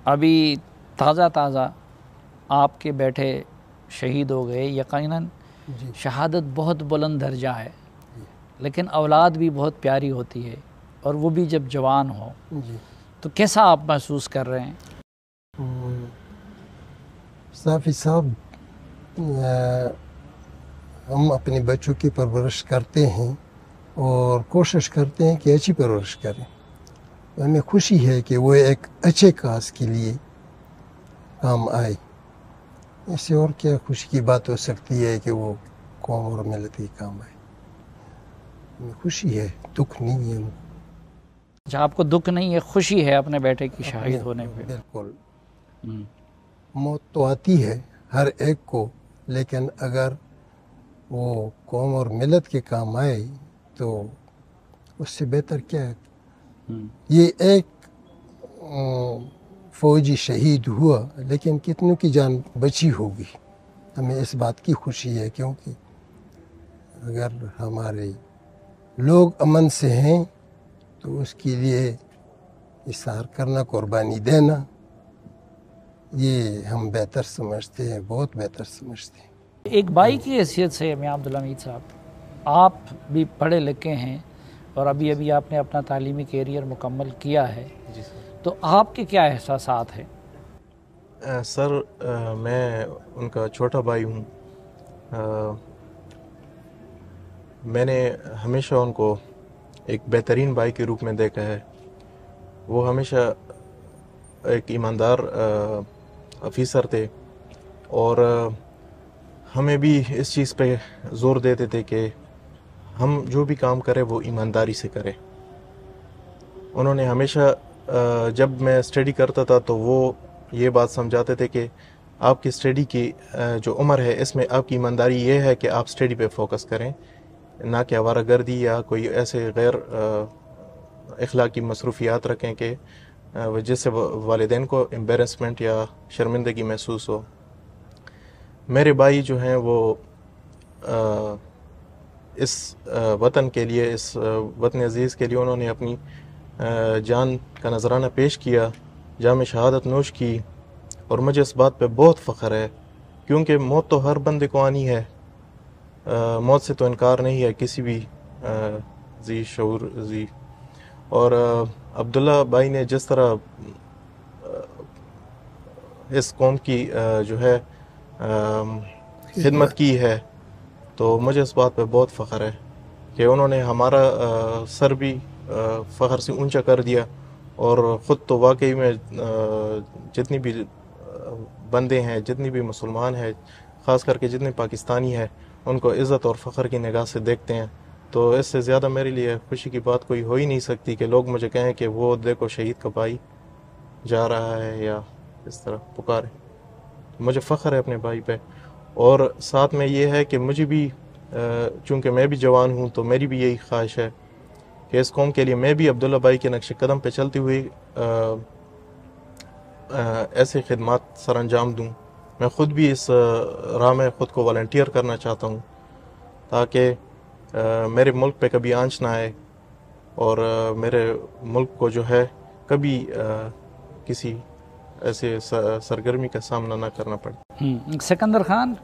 ابھی تازہ تازہ آپ کے بیٹے شہید ہو گئے. یقیناً جی شہادت بہت بلند درجہ ہے، جی لیکن اولاد بھی بہت پیاری ہوتی ہے، اور وہ بھی جب جوان ہو جی تو کیسا آپ محسوس کر رہے ہیں؟ صافی صاحب، ہم اپنے بچوں کی پرورش کرتے ہیں اور کوشش کرتے ہیں کہ اچھی پرورش کریں. ہمیں خوشی ہے کہ وہ ایک اچھے کاز کے لیے کام آئے. اس سے اور کیا خوشی کی بات ہو سکتی ہے کہ وہ قوم اور ملت کے کام آئے. ہمیں خوشی ہے، دکھ نہیں ہے ہم کو. اچھا، آپ کو دکھ نہیں ہے، خوشی ہے اپنے بیٹے کی اپنے شہید ہونے پہ؟ بالکل. ہم۔ موت تو آتی ہے ہر ایک کو، لیکن اگر وہ قوم اور ملت کے کام آئے تو اس سے بہتر کیا ہے. ہم۔ یہ ایک فوجی شہید ہوا، لیکن کتنوں کی جان بچی ہوگی. ہمیں اس بات کی خوشی ہے، کیونکہ اگر ہمارے لوگ امن سے ہیں تو اس کے لیے اظہار کرنا، قربانی دینا، یہ ہم بہتر سمجھتے ہیں، بہت بہتر سمجھتے ہیں. ایک بھائی کی حیثیت سے میاں عبدالحمید صاحب، آپ بھی پڑھے لکھے ہیں اور ابھی آپ نے اپنا تعلیمی کیریئر مکمل کیا ہے، جی سر. تو آپ کے کیا احساسات ہیں؟ سر، میں ان کا چھوٹا بھائی ہوں. میں نے ہمیشہ ان کو ایک بہترین بھائی کے روپ میں دیکھا ہے. وہ ہمیشہ ایک ایماندار افیسر تھے، اور ہمیں بھی اس چیز پہ زور دیتے تھے کہ ہم جو بھی کام کریں وہ ایمانداری سے کریں. انہوں نے ہمیشہ جب میں اسٹڈی کرتا تھا تو وہ یہ بات سمجھاتے تھے کہ آپ کی اسٹڈی کی جو عمر ہے، اس میں آپ کی ایمانداری یہ ہے کہ آپ اسٹڈی پہ فوکس کریں، نہ کہ آوارہ گردی یا کوئی ایسے غیر اخلاقی مصروفیات رکھیں کہ جس سے والدین کو امبیرسمنٹ یا شرمندگی محسوس ہو. میرے بھائی جو ہیں وہ اس وطن کے لیے، اس وطن عزیز کے لیے انہوں نے اپنی جان کا نذرانہ پیش کیا، جام شہادت نوش کی، اور مجھے اس بات پہ بہت فخر ہے، کیونکہ موت تو ہر بندے کو آنی ہے. موت سے تو انکار نہیں ہے کسی بھی ذی شعور ذی. اور عبداللہ بھائی نے جس طرح اس قوم کی جو ہے خدمت کی ہے، تو مجھے اس بات پہ بہت فخر ہے کہ انہوں نے ہمارا سر بھی فخر سے اونچا کر دیا. اور خود تو واقعی میں جتنی بھی بندے ہیں، جتنی بھی مسلمان ہیں، خاص کر کے جتنے پاکستانی ہیں، ان کو عزت اور فخر کی نگاہ سے دیکھتے ہیں. تو اس سے زیادہ میرے لیے خوشی کی بات کوئی ہو ہی نہیں سکتی کہ لوگ مجھے کہیں کہ وہ دیکھو شہید کا بھائی جا رہا ہے، یا اس طرح پکارے. مجھے فخر ہے اپنے بھائی پہ. اور ساتھ میں یہ ہے کہ مجھے بھی چونکہ میں بھی جوان ہوں، تو میری بھی یہی خواہش ہے کہ اس قوم کے لیے میں بھی عبداللہ بھائی کے نقش قدم پہ چلتی ہوئی ایسے خدمات سر انجام دوں. میں خود بھی اس راہ میں خود کو والنٹیئر کرنا چاہتا ہوں، تاکہ میرے ملک پہ کبھی آنچ نہ آئے، اور میرے ملک کو جو ہے کبھی کسی ایسے سرگرمی کا سامنا نہ کرنا پڑے. سکندر خان،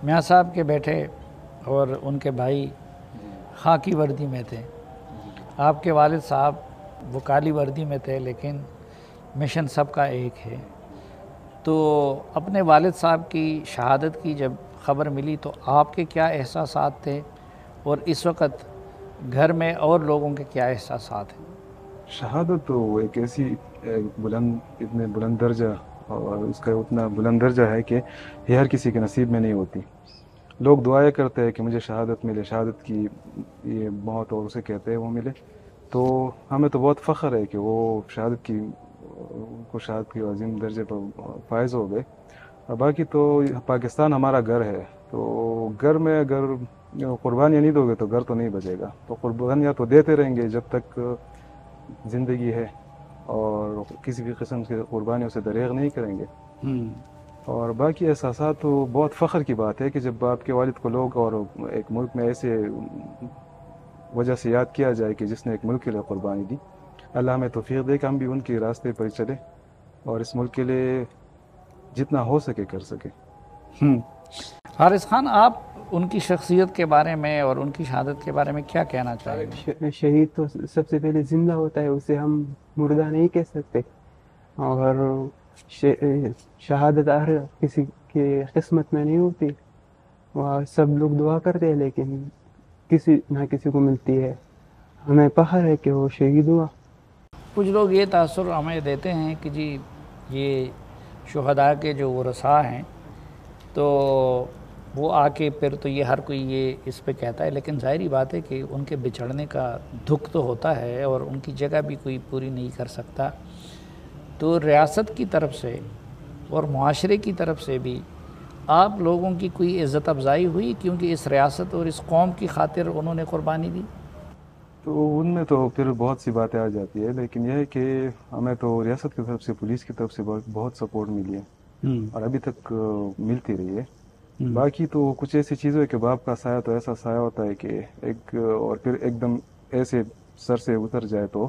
میاں صاحب کے بیٹے اور ان کے بھائی خاکی وردی میں تھے، آپ کے والد صاحب وہ کالی وردی میں تھے، لیکن مشن سب کا ایک ہے. تو اپنے والد صاحب کی شہادت کی جب خبر ملی تو آپ کے کیا احساسات تھے، اور اس وقت گھر میں اور لوگوں کے کیا احساسات ہیں؟ شہادت تو ایک ایسی اتنے بلند درجہ، اور اس کا اتنا بلند درجہ ہے کہ یہ ہر کسی کے نصیب میں نہیں ہوتی. لوگ دعائیں کرتے ہیں کہ مجھے شہادت ملے، شہادت کی یہ موت اور اسے کہتے ہیں وہ ملے. تو ہمیں تو بہت فخر ہے کہ وہ شہادت کی عظیم درجے پر فائز ہو گئے. اور باقی تو پاکستان ہمارا گھر ہے، تو گھر میں اگر قربانیاں نہیں دو گے تو گھر تو نہیں بچے گا. تو قربانیاں تو دیتے رہیں گے جب تک زندگی ہے، اور کسی بھی قسم کی قربانیوں سے دریغ نہیں کریں گے. اور باقی احساسات تو بہت فخر کی بات ہے کہ جب آپ کے والد کو لوگ اور ایک ملک میں ایسے وجہ سے یاد کیا جائے کہ جس نے ایک ملک کے لیے قربانی دی. اللہ ہمیں توفیق دے کہ ہم بھی ان کے راستے پر چلے اور اس ملک کے لیے جتنا ہو سکے کر سکے. حارث خان، آپ ان کی شخصیت کے بارے میں اور ان کی شہادت کے بارے میں کیا کہنا چاہیں گے؟ شہید تو سب سے پہلے زندہ ہوتا ہے، اسے ہم مردہ نہیں کہہ سکتے. اور شہادت ہر کسی کی قسمت میں نہیں ہوتی. وہ سب لوگ دعا کرتے ہیں لیکن کسی نہ کسی کو ملتی ہے. ہمیں فخر ہے کہ وہ شہید ہوا. کچھ لوگ یہ تاثر ہمیں دیتے ہیں کہ جی یہ شہداء کے جو ورثاء ہیں تو وہ آ کے پھر تو یہ ہر کوئی یہ اس پہ کہتا ہے، لیکن ظاہری بات ہے کہ ان کے بچھڑنے کا دکھ تو ہوتا ہے اور ان کی جگہ بھی کوئی پوری نہیں کر سکتا. تو ریاست کی طرف سے اور معاشرے کی طرف سے بھی آپ لوگوں کی کوئی عزت افزائی ہوئی کیونکہ اس ریاست اور اس قوم کی خاطر انہوں نے قربانی دی؟ تو ان میں تو پھر بہت سی باتیں آ جاتی ہے، لیکن یہ ہے کہ ہمیں تو ریاست کی طرف سے، پولیس کی طرف سے بہت سپورٹ ملی ہے اور ابھی تک ملتی رہی ہے. باقی تو کچھ ایسی چیزیں ہے کہ باپ کا سایہ تو ایسا سایہ ہوتا ہے کہ اور پھر ایک دم ایسے سر سے اتر جائے تو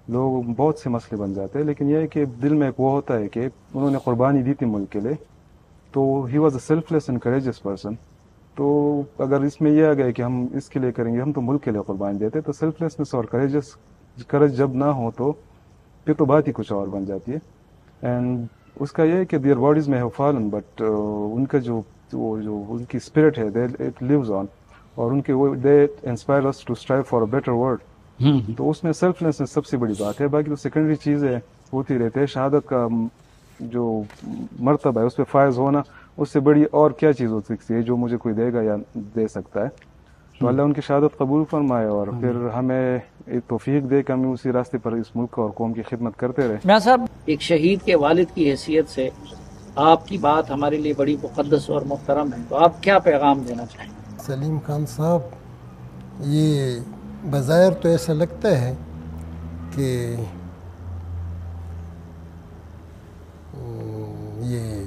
لوگ بہت سے مسئلے بن جاتے ہیں. لیکن یہ ہے کہ دل میں ایک وہ ہوتا ہے کہ انہوں نے قربانی دی تھی ملک کے لیے، تو he was a self less and courageous person. تو اگر اس میں یہ آ گیا کہ ہم اس کے لیے کریں گے، ہم تو ملک کے لیے قربانی دیتے، تو سیلف لیسنس اور کریج جب نہ ہو تو پھر تو بات ہی کچھ اور بن جاتی ہے. اینڈ اس کا یہ ہے کہ دیئر باڈیز میں ہیو فالن، بٹ ان کا جو ان کی اسپرٹ ہے اٹ لیوز آن، اور ان کے وہ they inspire us to strive for a better world. تو اس میں سیلف لیسنس سب سے بڑی بات ہے. باقی تو سیکنڈری چیزیں ہوتی رہتے ہیں. شہادت کا جو مرتبہ ہے اس پہ فائز ہونا، اس سے بڑی اور کیا چیز ہو سکتی ہے جو مجھے کوئی دے گا یا دے سکتا ہے. تو اللہ ان کی شہادت قبول فرمائے اور پھر ہمیں ایک توفیق دے کہ ہم اسی راستے پر اس ملک اور قوم کی خدمت کرتے رہے. میاں صاحب، ایک شہید کے والد کی حیثیت سے آپ کی بات ہمارے لیے بڑی مقدس اور محترم ہے، تو آپ کیا پیغام دینا چاہیں گے؟ سلیم خان صاحب، یہ بظاہر تو ایسا لگتا ہے کہ یہ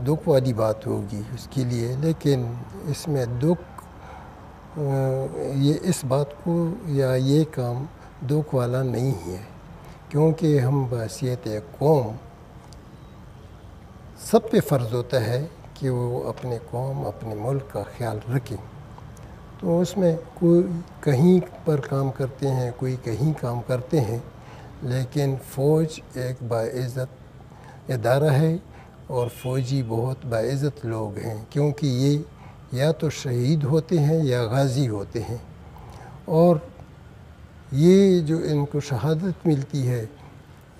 دکھ والی بات ہوگی اس کے لیے، لیکن اس میں دکھ یہ اس بات کو یا یہ کام دکھ والا نہیں ہے، کیونکہ ہم بحیثیت قوم سب پہ فرض ہوتا ہے کہ وہ اپنے قوم، اپنے ملک کا خیال رکھیں. تو اس میں کوئی کہیں پر کام کرتے ہیں، کوئی کہیں کام کرتے ہیں، لیکن فوج ایک باعزت ادارہ ہے اور فوجی بہت باعزت لوگ ہیں، کیونکہ یہ یا تو شہید ہوتے ہیں یا غازی ہوتے ہیں. اور یہ جو ان کو شہادت ملتی ہے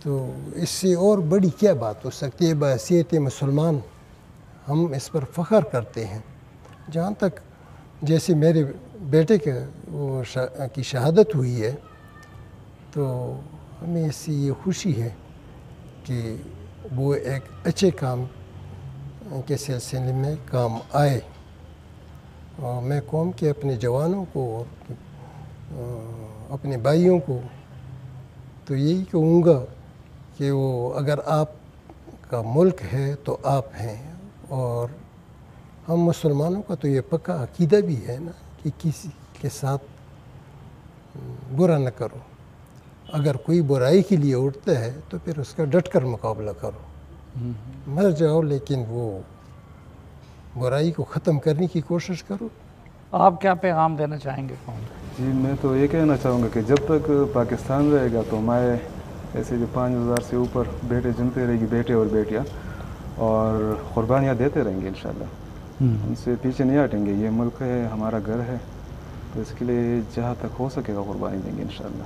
تو اس سے اور بڑی کیا بات ہو سکتی ہے. بحیثیت مسلمان ہم اس پر فخر کرتے ہیں. جہاں تک جیسے میرے بیٹے کی شہادت ہوئی ہے تو ہمیں اس سے یہ خوشی ہے کہ وہ ایک اچھے کام کے سلسلے میں کام آئے. اور میں قوم کے اپنے جوانوں کو اور اپنے بھائیوں کو تو یہی کہوں گا کہ وہ اگر آپ کا ملک ہے تو آپ ہیں، اور ہم مسلمانوں کا تو یہ پکا عقیدہ بھی ہے نا کہ کسی کے ساتھ برا نہ کرو. اگر کوئی برائی کے لیے اٹھتا ہے تو پھر اس کا ڈٹ کر مقابلہ کرو، مر جاؤ لیکن وہ برائی کو ختم کرنے کی کوشش کرو. آپ کیا پیغام دینا چاہیں گے قوم؟ جی میں تو یہ کہنا چاہوں گا کہ جب تک پاکستان رہے گا تو ہمارے ایسے جو 5000 سے اوپر بیٹے جنتے رہے گی، بیٹے اور بیٹیاں، اور قربانیاں دیتے رہیں گے انشاءاللہ. ان سے پیچھے نہیں ہٹیں گے. یہ ملک ہے، ہمارا گھر ہے، تو اس کے لیے جہاں تک ہو سکے گا قربانی دیں گے انشاءاللہ.